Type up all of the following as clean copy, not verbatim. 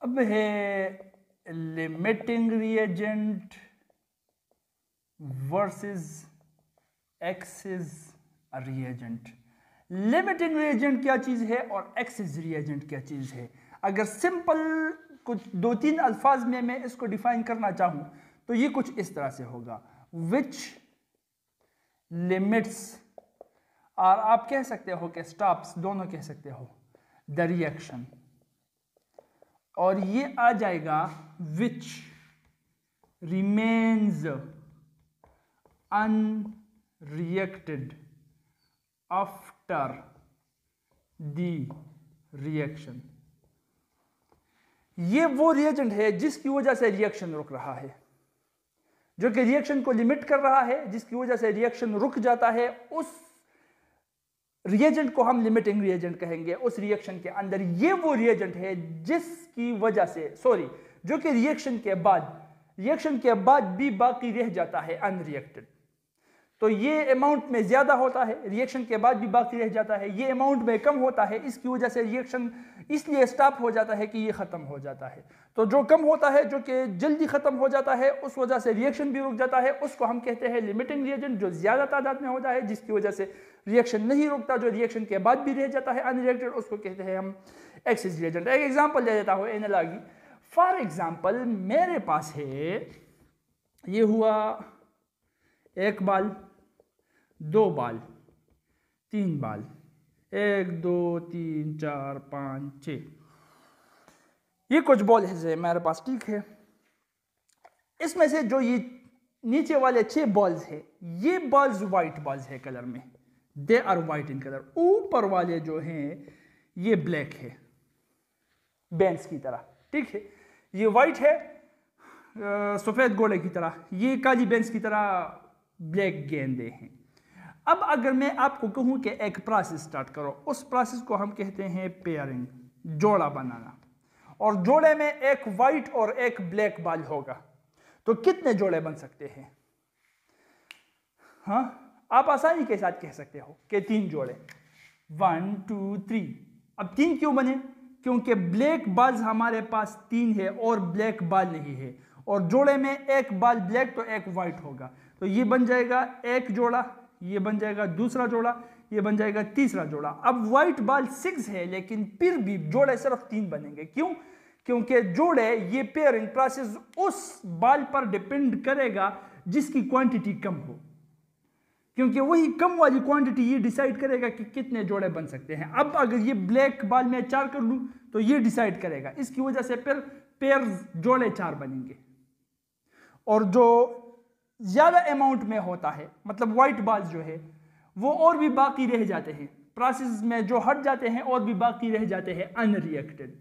अब है limiting reagent versus axis reagent. Limiting reagent क्या चीज है और एक्सिस रिएजेंट क्या चीज है? अगर सिंपल कुछ 2-3 अल्फाज में मैं इसको डिफाइन करना चाहूं तो ये कुछ इस तरह से होगा, विच लिमिट्स, और आप कह सकते हो कि स्टॉप्स, दोनों कह सकते हो, द रिएक्शन, और ये आ जाएगा which remains unreacted after the reaction. ये वो रिएजेंट है जिसकी वजह से रिएक्शन रुक रहा है, जो कि रिएक्शन को लिमिट कर रहा है, जिसकी वजह से रिएक्शन रुक जाता है, उस रिएजेंट को हम लिमिटिंग रिएजेंट कहेंगे। उस रिएक्शन के अंदर ये वो रिएजेंट है जिसकी वजह से, जो कि रिएक्शन के बाद भी बाकी रह जाता है अनरिएक्टेड। तो ये अमाउंट में ज्यादा होता है, रिएक्शन के बाद भी बाकी रह जाता है, ये अमाउंट में कम होता है, इसकी वजह से रिएक्शन इसलिए स्टॉप हो जाता है कि ये खत्म हो जाता है। तो जो कम होता है, जो कि जल्दी खत्म हो जाता है, उस वजह से रिएक्शन भी रुक जाता है, उसको हम कहते हैं लिमिटिंग रिएजेंट। जो ज्यादा तादाद में होता है, जिसकी वजह से रिएक्शन नहीं रुकता, जो रिएक्शन के बाद भी रह जाता है अनरिएक्टेड, उसको कहते हैं हम एक्सिस रिएजेंट। एक एग्जांपल दे देता हूँ एनालॉजी। फॉर एग्जांपल, मेरे पास है, ये हुआ 1 बाल, 2 बाल, 3 बाल, 1 2 3 4 5 6, ये कुछ बॉल है मेरे पास, ठीक है। इसमें से जो ये नीचे वाले 6 बॉल्स है, ये बॉल्स वाइट बॉल्स है कलर में, they are white in colour. ऊपर वाले जो हैं ये ब्लैक है, बेंस की तरह, ठीक है। ये वाइट है सफेद गोले की तरह, ये काली बेंस की तरह ब्लैक गेंदे हैं। अब अगर मैं आपको कहूं कि एक प्रोसेस स्टार्ट करो, उस प्रोसेस को हम कहते हैं पेयरिंग, जोड़ा बनाना, और जोड़े में एक वाइट और एक ब्लैक बॉल होगा, तो कितने जोड़े बन सकते हैं? हाँ, आप आसानी के साथ कह सकते हो कि 3 जोड़े, 1 2 3। अब 3 क्यों बने? क्योंकि ब्लैक बॉल्स हमारे पास 3 है और ब्लैक बॉल नहीं है, और जोड़े में एक बॉल ब्लैक तो एक वाइट होगा, तो ये बन जाएगा एक जोड़ा, ये बन जाएगा दूसरा जोड़ा, ये बन जाएगा तीसरा जोड़ा। अब व्हाइट बॉल 6 है, लेकिन फिर भी जोड़े सिर्फ 3 बनेंगे। क्यों? क्योंकि जोड़े, ये पेयरिंग प्रोसेस उस बॉल पर डिपेंड करेगा जिसकी क्वांटिटी कम हो, क्योंकि वही कम वाली क्वांटिटी ये डिसाइड करेगा कि कितने जोड़े बन सकते हैं। अब अगर ये ब्लैक बॉल में 4 कर लूं तो ये डिसाइड करेगा, इसकी वजह से फिर पेयर जोड़े 4 बनेंगे। और जो ज्यादा अमाउंट में होता है, मतलब व्हाइट बॉल्स जो है वो और भी बाकी रह जाते हैं, प्रोसेस में जो हट जाते हैं और भी बाकी रह जाते हैं अनरिएक्टेड,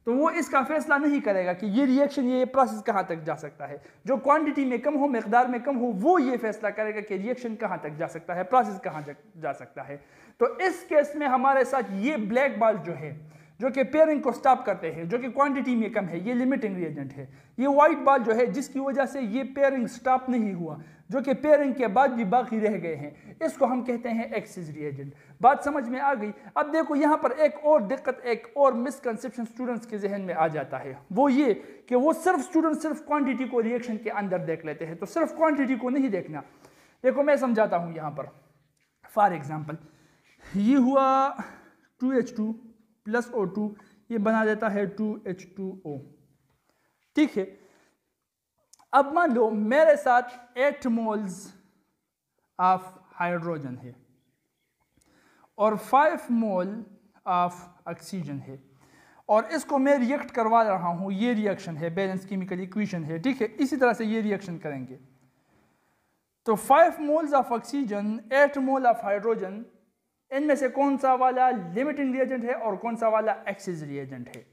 तो वो इसका फैसला नहीं करेगा कि ये रिएक्शन, ये प्रोसेस कहाँ तक जा सकता है। जो क्वांटिटी में कम हो, मिकदार में कम हो, वो ये फैसला करेगा कि रिएक्शन कहाँ तक जा सकता है, प्रोसेस कहाँ तक जा सकता है। तो इस केस में हमारे साथ ये ब्लैक बॉल जो है, जो कि पेयरिंग को स्टॉप करते हैं, जो कि क्वांटिटी में कम है, ये लिमिटिंग रिएजेंट है। ये व्हाइट बॉल जो है, जिसकी वजह से ये पेयरिंग स्टॉप नहीं हुआ, जो कि पेयरिंग के बाद भी बाकी रह गए हैं, इसको हम कहते हैं एक्सिस रिएजेंट। बात समझ में आ गई? अब देखो यहाँ पर एक और दिक्कत, एक और मिसकंसेप्शन स्टूडेंट्स के जहन में आ जाता है, वो ये कि वो स्टूडेंट सिर्फ क्वांटिटी को रिएक्शन के अंदर देख लेते हैं, तो सिर्फ क्वांटिटी को नहीं देखना। देखो मैं समझाता हूँ यहाँ पर। फॉर एग्जाम्पल, ये हुआ 2H2 प्लस O2, ये बना देता है 2H2O, ठीक है। अब मान लो मेरे साथ 8 मोल्स ऑफ हाइड्रोजन है और 5 मोल ऑफ ऑक्सीजन है, और इसको मैं रिएक्ट करवा रहा हूं। ये रिएक्शन है, बैलेंस केमिकल इक्वेशन है, ठीक है। इसी तरह से ये रिएक्शन करेंगे तो 5 moles of oxygen, 8 mole of hydrogen, इनमें से कौन सा वाला लिमिटिंग रिएजेंट है और कौन सा वाला एक्सिस रिएजेंट है?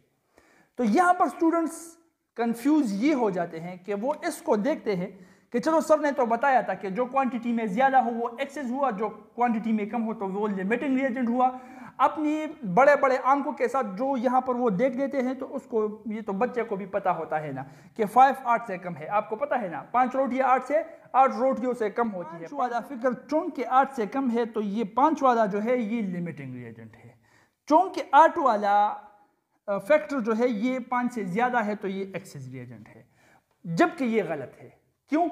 तो यहां पर स्टूडेंट्स कंफ्यूज ये हो जाते हैं कि वो इसको देखते हैं कि चलो सर ने तो बताया था कि जो क्वांटिटी में ज्यादा हो वो एक्सिस हुआ, जो क्वांटिटी में कम हो तो वो लिमिटिंग रिएजेंट हुआ। अपनी बड़े बड़े आंकों के साथ जो यहाँ पर वो देख देते हैं, तो उसको, ये तो बच्चे को भी पता होता है ना कि 5 8 से कम है, आपको पता है ना, 5 रोटियां 8 रोटियों से कम होती है। 5 वाला फिगर चूंकि 8 से कम है, तो ये 5 वाला जो है ये लिमिटिंग रिएजेंट है। चूंकि 8 वाला फैक्टर जो है ये 5 से ज़्यादा है तो ये एक्सेस रिएजेंट है, जबकि ये गलत है। क्यों?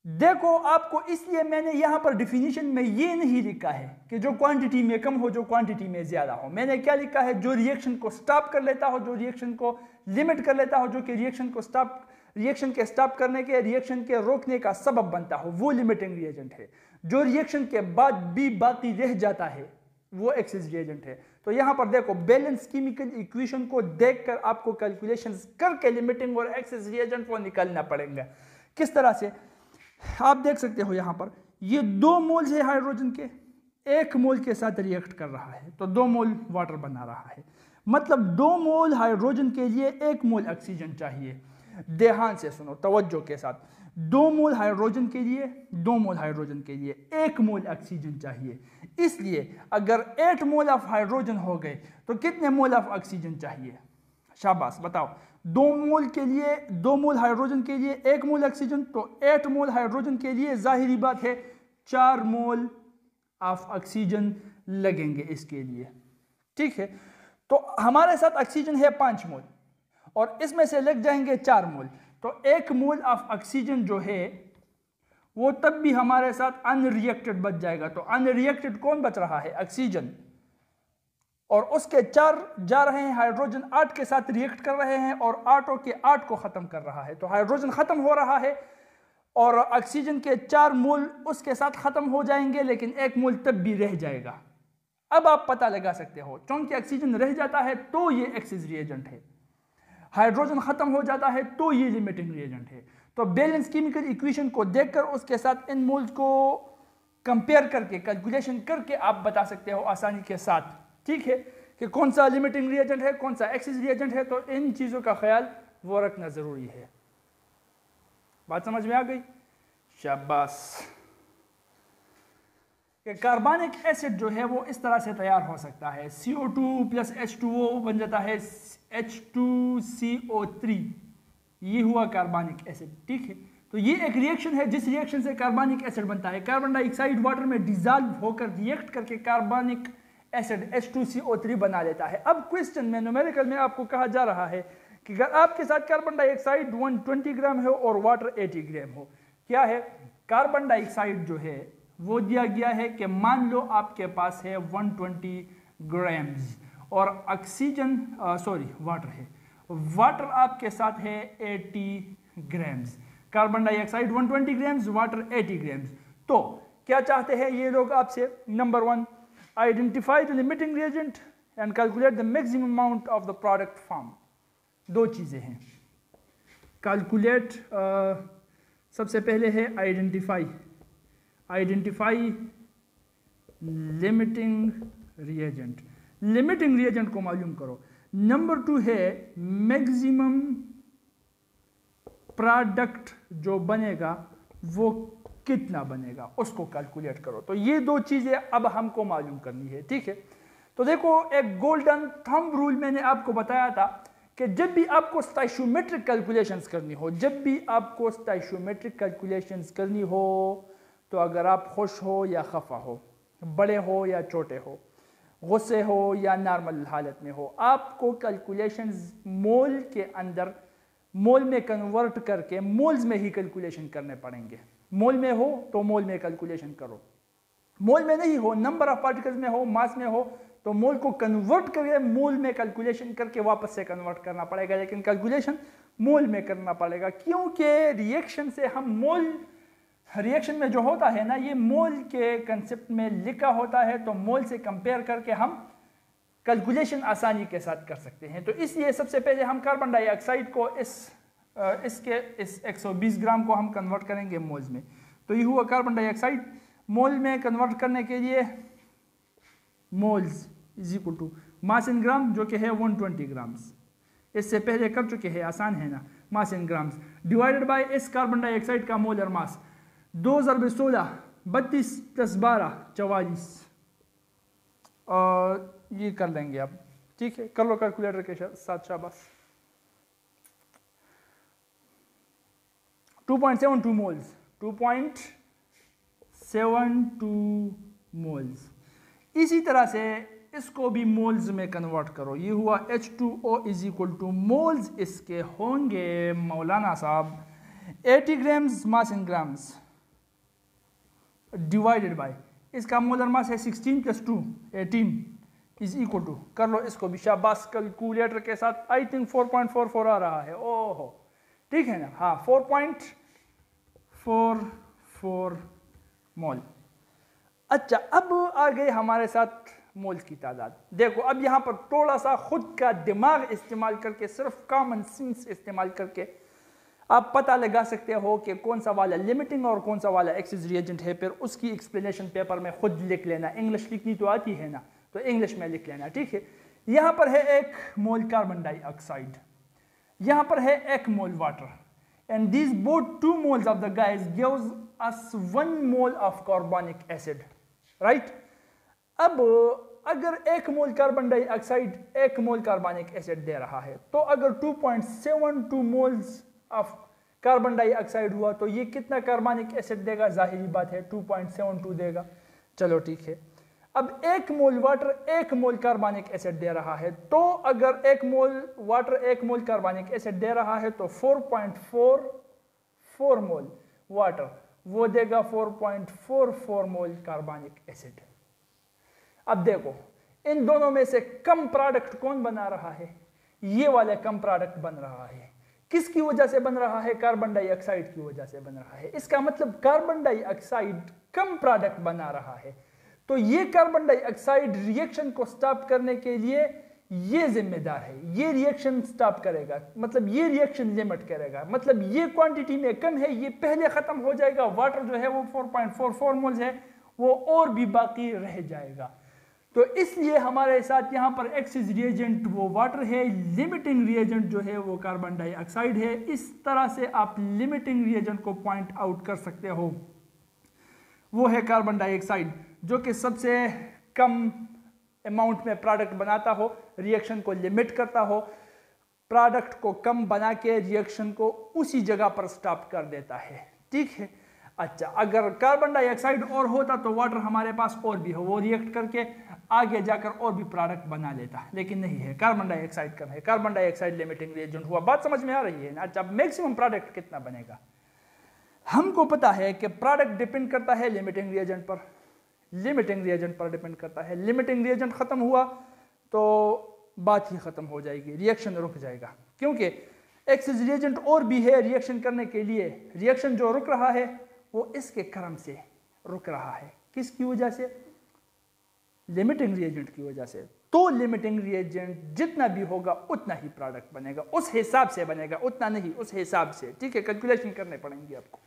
देखो, आपको इसलिए मैंने यहाँ पर डिफिनीशन में ये नहीं लिखा है कि जो क्वांटिटी में कम हो, जो क्वांटिटी में ज़्यादा हो। मैंने क्या लिखा है? जो रिएक्शन को स्टॉप कर लेता हो, जो रिएक्शन को लिमिट कर लेता हो, जो कि रिएक्शन के स्टॉप करने के, रिएक्शन के रोकने का सबब बनता हो, वो लिमिटिंग रिएजेंट है। जो रिएक्शन के बाद भी बाकी रह जाता है वो एक्सेस रिएजेंट है। तो यहाँ पर देखो, बैलेंस केमिकल इक्वेशन को देखकर आपको कैलकुलेशंस करके लिमिटिंग और एक्सेस रिएजेंट को निकालना पड़ेगा। किस तरह से? आप देख सकते हो यहाँ पर ये 2 मोल्स है हाइड्रोजन के, 1 मोल के साथ रिएक्ट कर रहा है तो 2 मोल वाटर बना रहा है। मतलब 2 मोल हाइड्रोजन के लिए 1 मोल ऑक्सीजन चाहिए। ध्यान से सुनो, तवज्जो के साथ। 2 मोल हाइड्रोजन के लिए 1 मोल ऑक्सीजन चाहिए। इसलिए अगर 8 मोल ऑफ हाइड्रोजन हो गए तो कितने मोल ऑफ ऑक्सीजन चाहिए? शाबाश, बताओ। 2 मोल हाइड्रोजन के लिए 1 मोल ऑक्सीजन, तो 8 मोल हाइड्रोजन के लिए जाहिरी बात है 4 मोल ऑफ ऑक्सीजन लगेंगे इसके लिए। ठीक है, तो हमारे साथ ऑक्सीजन है 5 मोल और इसमें से लग जाएंगे 4 मोल, तो 1 मोल ऑफ ऑक्सीजन जो है वो तब भी हमारे साथ अनरिएक्टेड बच जाएगा। तो अनरिएक्टेड कौन बच रहा है? ऑक्सीजन। और उसके 4 जा रहे हैं, हाइड्रोजन 8 के साथ रिएक्ट कर रहे हैं और 8 के 8 को ख़त्म कर रहा है। तो हाइड्रोजन ख़त्म हो रहा है और ऑक्सीजन के 4 मोल उसके साथ ख़त्म हो जाएंगे, लेकिन 1 मोल तब भी रह जाएगा। अब आप पता लगा सकते हो, चूंकि ऑक्सीजन रह जाता है तो ये एक्सेस रिएजेंट है, हाइड्रोजन ख़त्म हो जाता है तो ये लिमिटिंग रिएजेंट है। तो बैलेंस केमिकल इक्वेशन को देखकर उसके साथ इन मोल्स को कंपेयर करके, कैलकुलेशन करके आप बता सकते हो आसानी के साथ, ठीक है, कि कौन सा लिमिटिंग रिएजेंट है, कौन सा एक्सेस रिएजेंट है। तो इन चीज़ों का ख्याल वो रखना ज़रूरी है। बात समझ में आ गई? शाबाश। कि कार्बनिक एसिड जो है वो इस तरह से तैयार हो सकता है, CO2 प्लस H2O बन जाता है H2CO3, ये हुआ कार्बनिक एसिड। ठीक है, तो ये एक रिएक्शन है जिस रिएक्शन से कार्बनिक एसिड बनता है। कार्बन डाइऑक्साइड वाटर में डिजॉल्व होकर रिएक्ट करके कार्बनिक एसिड H2CO3 बना लेता है। अब क्वेश्चन में न्यूमेरिकल में आपको कहा जा रहा है कि अगर आपके साथ कार्बन डाइऑक्साइड 120 ग्राम हो और वाटर 80 ग्राम हो, क्या है? कार्बन डाइऑक्साइड जो है वो दिया गया है कि मान लो आपके पास है 120 ग्राम्स और ऑक्सीजन वाटर है, वाटर आपके साथ है 80 grams. Carbon dioxide 120 grams, water 80 grams. तो क्या चाहते हैं ये लोग आपसे? Number 1, identify the limiting reagent and calculate the maximum amount of the product form. 2 चीज़ें हैं। कैलकुलेट सबसे पहले है identify limiting reagent, limiting reagent को मालूम करो। नंबर 2 है मैक्सिमम प्रोडक्ट जो बनेगा वो कितना बनेगा, उसको कैलकुलेट करो। तो ये 2 चीज़ें अब हमको मालूम करनी है। ठीक है, तो देखो, एक गोल्डन थंब रूल मैंने आपको बताया था कि जब भी आपको स्टोइचियोमेट्रिक कैलकुलेशंस करनी हो तो अगर आप खुश हो या खफा हो, बड़े हो या छोटे हो, गुस्से हो या नॉर्मल हालत में हो, आपको कैलकुलेशंस मोल के अंदर मोल में कन्वर्ट करके मोल्स में ही कैलकुलेशन करने पड़ेंगे। मोल में हो तो मोल में कैलकुलेशन करो, मोल में नहीं हो, नंबर ऑफ पार्टिकल्स में हो, मास में हो, तो मोल को कन्वर्ट करके मोल में कैलकुलेशन करके वापस से कन्वर्ट करना पड़ेगा, लेकिन कैलकुलेशन मोल में करना पड़ेगा। क्योंकि रिएक्शन से हम मोल, रिएक्शन में जो होता है ना, ये मोल के कंसेप्ट में लिखा होता है, तो मोल से कंपेयर करके हम कैलकुलेशन आसानी के साथ कर सकते हैं। तो इसलिए सबसे पहले हम कार्बन डाइऑक्साइड को इस 120 ग्राम को हम कन्वर्ट करेंगे मोल्स में। तो ये हुआ कार्बन डाइऑक्साइड। मोल में कन्वर्ट करने के लिए moles is equal to mass in gram, जो कि है 120 ग्राम्स। इससे पहले कर चुके हैं, आसान है ना, मास इन ग्राम्स डिवाइडेड बाय इस कार्बन डाइऑक्साइड का मोलर मास 2 × 16 32 + 12 44। और ये कर लेंगे आप, ठीक है, कर लो कैलकुलेटर के साथ, शाबाश। 2.72 मोल्स, 2.72 मोल्स। इसी तरह से इसको भी मोल्स में कन्वर्ट करो। ये हुआ H2O is equal two moles इसके होंगे मौलाना साहब 80 grams mass in grams divided by इसका मोलर मास है 16 प्लस 2 18 इज इक्वल टू, कर लो इसको भी शाबाश कैलकुलेटर के साथ, आई थिंक 4.44 आ रहा है। ओहो ठीक है ना, हाँ 4.44 मोल। अच्छा अब आ गए हमारे साथ मोल्स की तादाद। देखो अब यहाँ पर थोड़ा सा खुद का दिमाग इस्तेमाल करके, सिर्फ कॉमन सेंस इस्तेमाल करके आप पता लगा सकते हो कि कौन सा वाला लिमिटिंग और कौन सा वाला एक्सिस रिएजेंट है। फिर उसकी एक्सप्लेनेशन पेपर में खुद लिख लेना, इंग्लिश लिखनी तो आती है ना, तो इंग्लिश में लिख लेना, ठीक है। यहाँ पर है 1 मोल कार्बन डाइऑक्साइड, यहाँ पर है 1 मोल water, and these both 2 moles of the gas gives us 1 mole of carbonic acid, right? अब अगर 1 मोल कार्बन डाइऑक्साइड 1 मोल कार्बनिक एसिड दे रहा है, तो अगर 2.72 मोल्स ऑफ कार्बन डाइऑक्साइड हुआ तो ये कितना कार्बनिक एसिड देगा? जाहिर बात है 2.72 देगा। चलो ठीक है, अब 1 मोल वाटर 1 मोल कार्बनिक एसिड दे रहा है, तो अगर 1 मोल वाटर 1 मोल कार्बनिक एसिड दे रहा है तो 4.44 मोल वाटर वो देगा 4.44 मोल कार्बनिक एसिड। अब देखो इन दोनों में से कम प्रोडक्ट कौन बना रहा है? ये वाला कम प्रोडक्ट बन रहा है। किसकी वजह से बन रहा है? कार्बन डाइऑक्साइड की वजह से बन रहा है। इसका मतलब कार्बन डाइऑक्साइड कम प्रोडक्ट बना रहा है, तो ये कार्बन डाइऑक्साइड रिएक्शन को स्टॉप करने के लिए ये जिम्मेदार है, ये रिएक्शन स्टॉप करेगा, मतलब ये रिएक्शन लिमिट करेगा, मतलब ये क्वांटिटी में कम है, ये पहले खत्म हो जाएगा। वाटर जो है वो 4.44 मोल्स है, वो और भी बाकी रह जाएगा। तो इसलिए हमारे साथ यहाँ पर एक्सिस रिएजेंट वो वाटर है, लिमिटिंग रिएजेंट जो है वो कार्बन डाइऑक्साइड है। इस तरह से आप लिमिटिंग रिएजेंट को पॉइंट आउट कर सकते हो, वो है कार्बन डाइऑक्साइड, जो कि सबसे कम अमाउंट में प्रोडक्ट बनाता हो, रिएक्शन को लिमिट करता हो, प्रोडक्ट को कम बना के रिएक्शन को उसी जगह पर स्टॉप कर देता है, ठीक है। अच्छा अगर कार्बन डाइऑक्साइड और होता तो वाटर हमारे पास और भी हो, वो रिएक्ट करके आगे जाकर और भी प्रोडक्ट बना लेता, लेकिन नहीं है, कार्बन डाइऑक्साइड कम है। कार्बन डाइऑक्साइड लिमिटिंग रिएजेंट हुआ, बात समझ में आ रही है ना। अच्छा मैक्सिमम प्रोडक्ट कितना बनेगा? हमको पता है कि प्रोडक्ट डिपेंड करता है लिमिटिंग रिएजेंट पर, लिमिटिंग रिएजेंट पर डिपेंड करता है। लिमिटिंग रिएजेंट खत्म हुआ तो बात ही खत्म हो जाएगी, रिएक्शन रुक जाएगा, क्योंकि एक्सिस रिएजेंट और भी है रिएक्शन करने के लिए। रिएक्शन जो रुक रहा है वो इसके क्रम से रुक रहा है। किसकी वजह से? लिमिटिंग रिएजेंट की वजह से। तो लिमिटिंग रिएजेंट जितना भी होगा उतना ही प्रोडक्ट बनेगा, उस हिसाब से बनेगा, उतना नहीं उस हिसाब से, ठीक है। कैलकुलेशन करने पड़ेंगे आपको।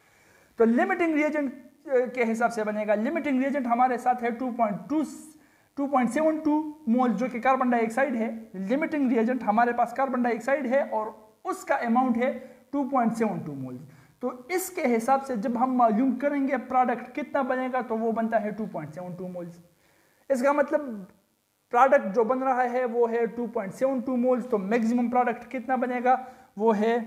तो लिमिटिंग रिएजेंट के हिसाब से बनेगा। लिमिटिंग रिएजेंट हमारे साथ है 2.72 मोल जो कि कार्बन डाइऑक्साइड है। लिमिटिंग रिएजेंट हमारे पास कार्बन डाइऑक्साइड है और उसका अमाउंट है 2.72 मोल। तो इसके हिसाब से जब हम मालूम करेंगे प्रोडक्ट कितना बनेगा तो वो बनता है 2.72 मोल्स। इसका मतलब प्रोडक्ट जो बन रहा है वो है 2.72 मोल्स। तो मैक्सिमम प्रोडक्ट कितना बनेगा? वो है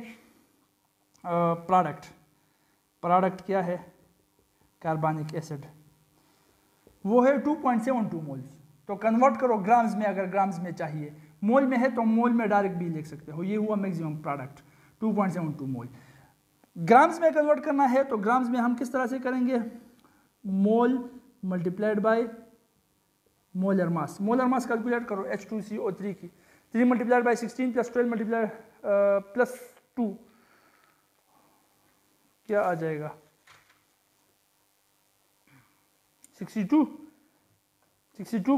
प्रोडक्ट क्या है? कार्बनिक एसिड, वो है 2.72 मोल्स। तो कन्वर्ट करो ग्राम्स में, अगर ग्राम्स में चाहिए, मोल में है तो मोल में डायरेक्ट भी लिख सकते हो। ये हुआ मैक्सिमम प्रोडक्ट 2.72 मोल। ग्राम्स में कन्वर्ट करना है तो ग्राम्स में हम किस तरह से करेंगे? Mole multiplied by molar mass. Molar mass calculate करो H2CO3 की, 3 multiplied by 16 plus 12 multiplied plus 2 क्या आ जाएगा? 62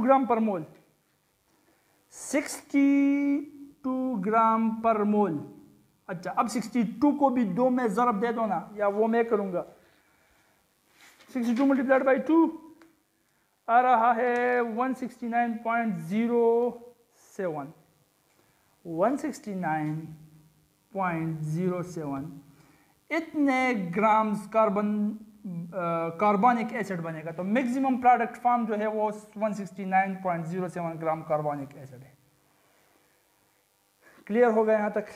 ग्राम पर मोल, 62 ग्राम पर मोल। अच्छा अब 62 को भी 2 में ज़रब दे दो ना, या वो मैं करूंगा। 62 मल्टीप्लाइड बाई 2 आ रहा है 169.07, 169.07। इतने ग्राम्स कार्बनिक एसिड बनेगा। तो मैक्सिमम प्रोडक्ट फॉर्म जो है वो 169.07 ग्राम कार्बनिक एसिड है। क्लियर हो गया यहाँ तक?